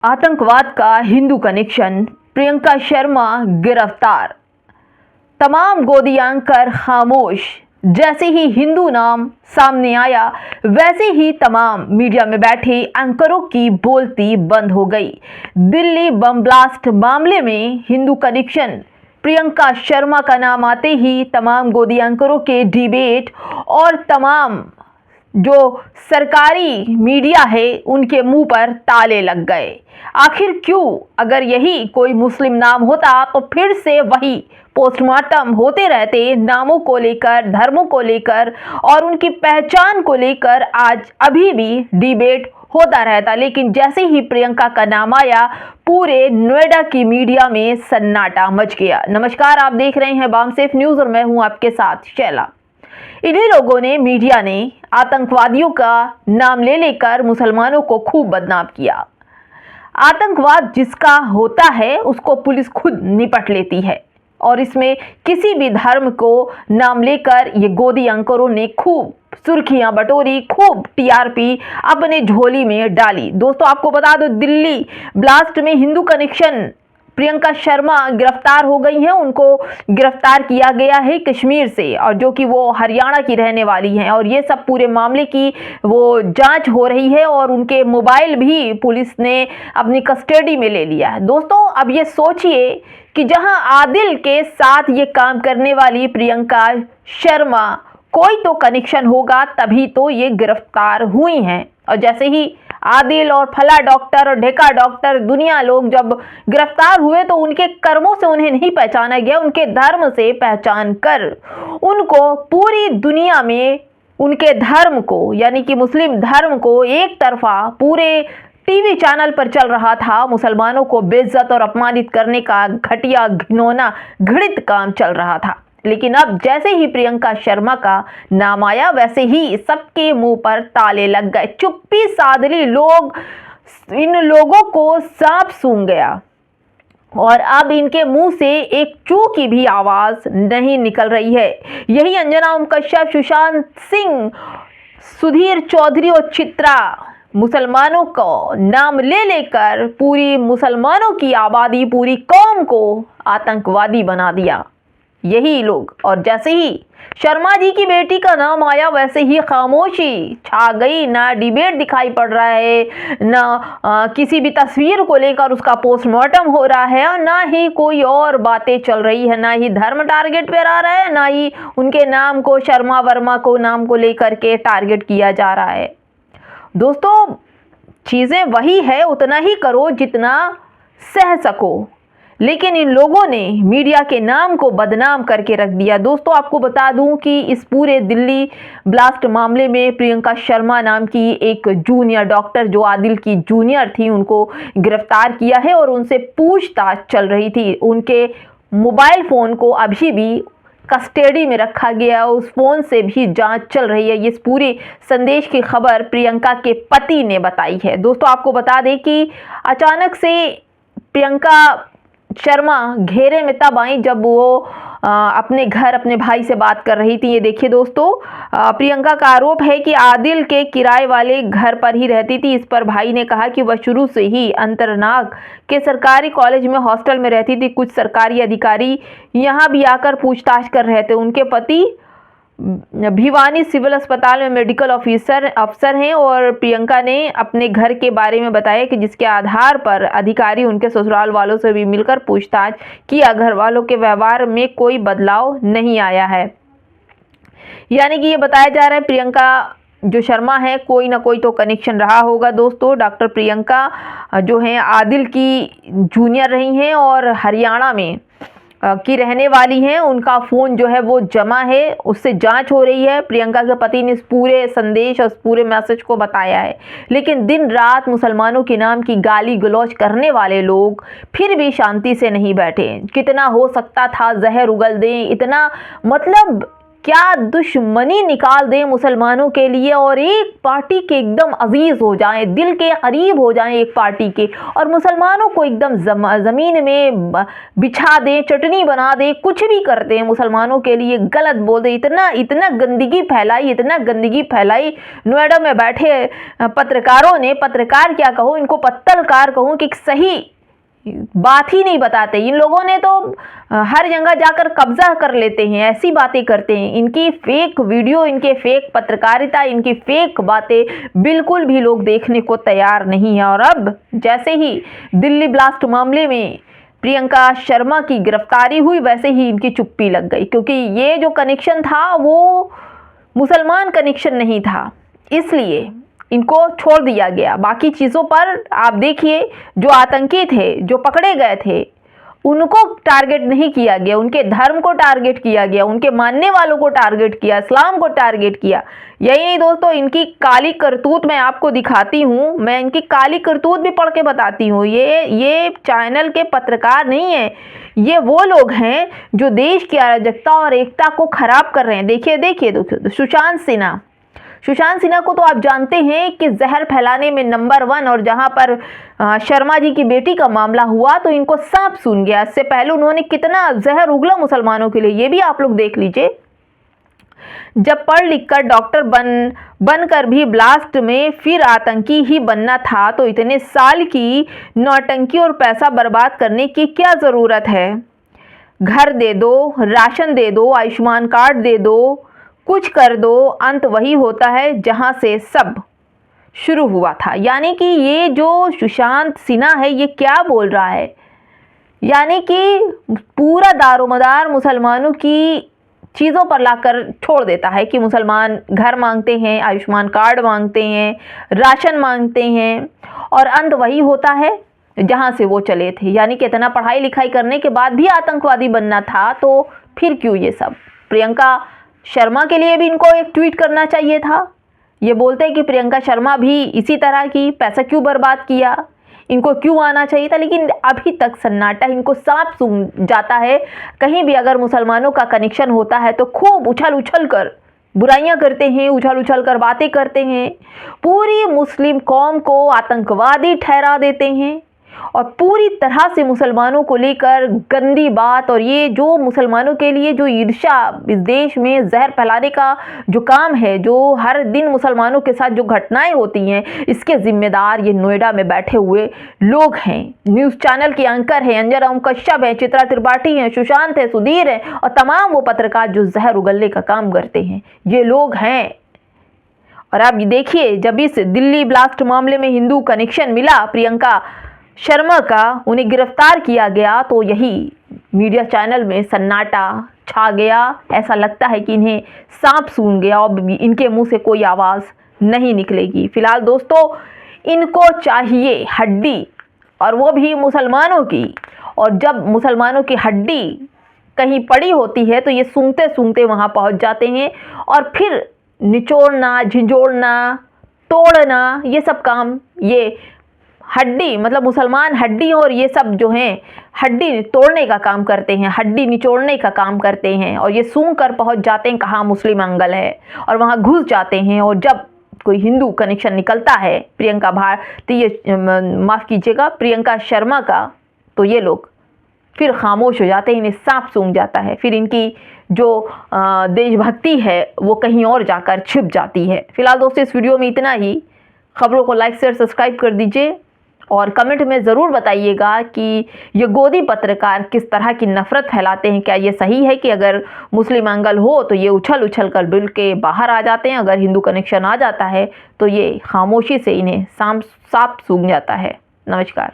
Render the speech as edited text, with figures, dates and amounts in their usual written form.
आतंकवाद का हिंदू कनेक्शन, प्रियंका शर्मा गिरफ्तार। तमाम गोदी एंकर खामोश। जैसे ही हिंदू नाम सामने आया वैसे ही तमाम मीडिया में बैठे एंकरों की बोलती बंद हो गई। दिल्ली बम ब्लास्ट मामले में हिंदू कनेक्शन प्रियंका शर्मा का नाम आते ही तमाम गोदी एंकरों के डिबेट और तमाम जो सरकारी मीडिया है उनके मुंह पर ताले लग गए। आखिर क्यों? अगर यही कोई मुस्लिम नाम होता तो फिर से वही पोस्टमार्टम होते रहते, नामों को लेकर, धर्मों को लेकर और उनकी पहचान को लेकर आज अभी भी डिबेट होता रहता। लेकिन जैसे ही प्रियंका का नाम आया पूरे नोएडा की मीडिया में सन्नाटा मच गया। नमस्कार, आप देख रहे हैं बामसेफ न्यूज और मैं हूं आपके साथ शैला। इन्हीं लोगों ने, मीडिया ने आतंकवादियों का नाम ले लेकर मुसलमानों को खूब बदनाम किया। आतंकवाद जिसका होता है उसको पुलिस खुद निपट लेती है और इसमें किसी भी धर्म को नाम लेकर ये गोदी एंकरों ने खूब सुर्खियां बटोरी, खूब टीआरपी अपने झोली में डाली। दोस्तों, आपको बता दो, दिल्ली ब्लास्ट में हिंदू कनेक्शन प्रियंका शर्मा गिरफ्तार हो गई हैं। उनको गिरफ्तार किया गया है कश्मीर से, और जो कि वो हरियाणा की रहने वाली हैं, और ये सब पूरे मामले की वो जांच हो रही है और उनके मोबाइल भी पुलिस ने अपनी कस्टडी में ले लिया है। दोस्तों, अब ये सोचिए कि जहां आदिल के साथ ये काम करने वाली प्रियंका शर्मा कोई तो कनेक्शन होगा तभी तो ये गिरफ्तार हुई हैं। और जैसे ही आदिल और फला डॉक्टर और ढेका डॉक्टर दुनिया लोग जब गिरफ्तार हुए तो उनके कर्मों से उन्हें नहीं पहचाना गया, उनके धर्म से पहचान कर उनको पूरी दुनिया में उनके धर्म को, यानी कि मुस्लिम धर्म को एक तरफा पूरे टीवी चैनल पर चल रहा था, मुसलमानों को बेइज्जत और अपमानित करने का घटिया, घिनौना, घृणित काम चल रहा था। लेकिन अब जैसे ही प्रियंका शर्मा का नाम आया वैसे ही सबके मुंह पर ताले लग गए। चुप्पी साध ली लोग, इन लोगों को सांप सूंघ गया और अब इनके मुंह से एक चू की भी आवाज नहीं निकल रही है। यही अंजना ओम कश्यप, सुशांत सिंह, सुधीर चौधरी और चित्रा मुसलमानों को नाम ले लेकर पूरी मुसलमानों की आबादी, पूरी कौम को आतंकवादी बना दिया यही लोग। और जैसे ही शर्मा जी की बेटी का नाम आया वैसे ही खामोशी छा गई। ना डिबेट दिखाई पड़ रहा है, ना किसी भी तस्वीर को लेकर उसका पोस्टमार्टम हो रहा है, और ना ही कोई और बातें चल रही है, ना ही धर्म टारगेट पे आ रहा है, ना ही उनके नाम को, शर्मा वर्मा को नाम को लेकर के टारगेट किया जा रहा है। दोस्तों, चीजें वही है, उतना ही करो जितना सह सको, लेकिन इन लोगों ने मीडिया के नाम को बदनाम करके रख दिया। दोस्तों, आपको बता दूं कि इस पूरे दिल्ली ब्लास्ट मामले में प्रियंका शर्मा नाम की एक जूनियर डॉक्टर, जो आदिल की जूनियर थी, उनको गिरफ्तार किया है और उनसे पूछताछ चल रही थी। उनके मोबाइल फ़ोन को अभी भी कस्टडी में रखा गया, उस फ़ोन से भी जांच चल रही है। इस पूरे संदेश की खबर प्रियंका के पति ने बताई है। दोस्तों, आपको बता दें कि अचानक से प्रियंका शर्मा घेरे में तब आई जब वो अपने घर अपने भाई से बात कर रही थी। ये देखिए दोस्तों, प्रियंका का आरोप है कि आदिल के किराए वाले घर पर ही रहती थी। इस पर भाई ने कहा कि वह शुरू से ही अंतरनाग के सरकारी कॉलेज में हॉस्टल में रहती थी। कुछ सरकारी अधिकारी यहाँ भी आकर पूछताछ कर रहे थे। उनके पति भिवानी सिविल अस्पताल में मेडिकल अफसर हैं और प्रियंका ने अपने घर के बारे में बताया कि जिसके आधार पर अधिकारी उनके ससुराल वालों से भी मिलकर पूछताछ किया। घर वालों के व्यवहार में कोई बदलाव नहीं आया है। यानी कि ये बताया जा रहा है प्रियंका जो शर्मा है, कोई ना कोई तो कनेक्शन रहा होगा। दोस्तों, डॉक्टर प्रियंका जो हैं आदिल की जूनियर रही हैं और हरियाणा में की रहने वाली हैं। उनका फ़ोन जो है वो जमा है, उससे जांच हो रही है। प्रियंका के पति ने इस पूरे संदेश और इस पूरे मैसेज को बताया है। लेकिन दिन रात मुसलमानों के नाम की गाली गलौज करने वाले लोग फिर भी शांति से नहीं बैठे। कितना हो सकता था जहर उगल दें, इतना मतलब क्या दुश्मनी निकाल दें मुसलमानों के लिए और एक पार्टी के एकदम अजीज हो जाएं, दिल के करीब हो जाएं एक पार्टी के, और मुसलमानों को एकदम ज़मीन में बिछा दें, चटनी बना दें, कुछ भी कर दें मुसलमानों के लिए, गलत बोल दें। इतना गंदगी फैलाई, इतना गंदगी फैलाई। नोएडा में बैठे पत्रकारों ने, पत्रकार क्या कहूँ इनको, पत्तलकार कहूँ, कि सही बात ही नहीं बताते। इन लोगों ने तो हर जगह जाकर कब्जा कर लेते हैं, ऐसी बातें करते हैं। इनकी फेक वीडियो, इनके फेक पत्रकारिता, इनकी फेक बातें बिल्कुल भी लोग देखने को तैयार नहीं है। और अब जैसे ही दिल्ली ब्लास्ट मामले में प्रियंका शर्मा की गिरफ्तारी हुई, वैसे ही इनकी चुप्पी लग गई, क्योंकि ये जो कनेक्शन था वो मुसलमान कनेक्शन नहीं था, इसलिए इनको छोड़ दिया गया। बाकी चीज़ों पर आप देखिए, जो आतंकी थे, जो पकड़े गए थे, उनको टारगेट नहीं किया गया, उनके धर्म को टारगेट किया गया, उनके मानने वालों को टारगेट किया, इस्लाम को टारगेट किया। यही नहीं दोस्तों, इनकी काली करतूत मैं आपको दिखाती हूँ, मैं इनकी काली करतूत भी पढ़ के बताती हूँ। ये चैनल के पत्रकार नहीं है, ये वो लोग हैं जो देश की अराजकता और एकता को खराब कर रहे हैं। देखिए सुशांत सिन्हा को तो आप जानते हैं कि जहर फैलाने में नंबर 1, और जहां पर शर्मा जी की बेटी का मामला हुआ तो इनको सांप सूंघ गया। इससे पहले उन्होंने कितना जहर उगला मुसलमानों के लिए, ये भी आप लोग देख लीजिए। जब पढ़ लिख कर डॉक्टर बनकर भी ब्लास्ट में फिर आतंकी ही बनना था, तो इतने साल की नौटंकी और पैसा बर्बाद करने की क्या ज़रूरत है। घर दे दो, राशन दे दो, आयुष्मान कार्ड दे दो, कुछ कर दो, अंत वही होता है जहां से सब शुरू हुआ था। यानी कि ये जो सुशांत सिन्हा है, ये क्या बोल रहा है, यानी कि पूरा दारोमदार मुसलमानों की चीज़ों पर लाकर छोड़ देता है कि मुसलमान घर मांगते हैं, आयुष्मान कार्ड मांगते हैं, राशन मांगते हैं, और अंत वही होता है जहां से वो चले थे। यानी कि इतना पढ़ाई लिखाई करने के बाद भी आतंकवादी बनना था, तो फिर क्यों ये सब। प्रियंका शर्मा के लिए भी इनको एक ट्वीट करना चाहिए था। ये बोलते हैं कि प्रियंका शर्मा भी इसी तरह की, पैसा क्यों बर्बाद किया, इनको क्यों आना चाहिए था, लेकिन अभी तक सन्नाटा, इनको सांप सूंघ जाता है। कहीं भी अगर मुसलमानों का कनेक्शन होता है तो खूब उछल कर बुराइयां करते हैं, उछल कर बातें करते हैं, पूरी मुस्लिम कौम को आतंकवादी ठहरा देते हैं, और पूरी तरह से मुसलमानों को लेकर गंदी बात, और ये जो मुसलमानों के लिए जो ईर्ष्या, इस देश में जहर फैलाने का जो काम है, जो हर दिन मुसलमानों के साथ जो घटनाएं होती हैं, इसके जिम्मेदार ये नोएडा में बैठे हुए लोग हैं। न्यूज़ चैनल के एंकर हैं, अंजर ओम कश्यप हैं, चित्रा त्रिपाठी हैं, सुशांत है, सुधीर है, और तमाम वो पत्रकार जो जहर उगलने का काम करते हैं, ये लोग हैं। और अब देखिए, जब इस दिल्ली ब्लास्ट मामले में हिंदू कनेक्शन मिला प्रियंका शर्मा का, उन्हें गिरफ्तार किया गया, तो यही मीडिया चैनल में सन्नाटा छा गया। ऐसा लगता है कि इन्हें सांप सूंघ गया और इनके मुंह से कोई आवाज़ नहीं निकलेगी। फिलहाल दोस्तों, इनको चाहिए हड्डी, और वो भी मुसलमानों की। और जब मुसलमानों की हड्डी कहीं पड़ी होती है तो ये सूंघते सूंघते वहाँ पहुँच जाते हैं, और फिर निचोड़ना, झिंझोड़ना, तोड़ना, ये सब काम ये हड्डी, मतलब मुसलमान हड्डी और ये सब जो हैं हड्डी तोड़ने का काम करते हैं, हड्डी निचोड़ने का काम करते हैं, और ये सूंघ कर पहुंच जाते हैं कहाँ मुस्लिम अंगल है, और वहाँ घुस जाते हैं। और जब कोई हिंदू कनेक्शन निकलता है प्रियंका माफ़ कीजिएगा, प्रियंका शर्मा का, तो ये लोग फिर खामोश हो जाते हैं, इन्हें सांप सूंघ जाता है। फिर इनकी जो देशभक्ति है वो कहीं और जाकर छिप जाती है। फिलहाल दोस्तों, इस वीडियो में इतना ही। खबरों को लाइक शेयर सब्सक्राइब कर दीजिए, और कमेंट में ज़रूर बताइएगा कि ये गोदी पत्रकार किस तरह की नफ़रत फैलाते हैं। क्या ये सही है कि अगर मुस्लिम एंगल हो तो ये उछल कर डुल के बाहर आ जाते हैं, अगर हिंदू कनेक्शन आ जाता है तो ये खामोशी से इन्हें सांप सूंघ जाता है। नमस्कार।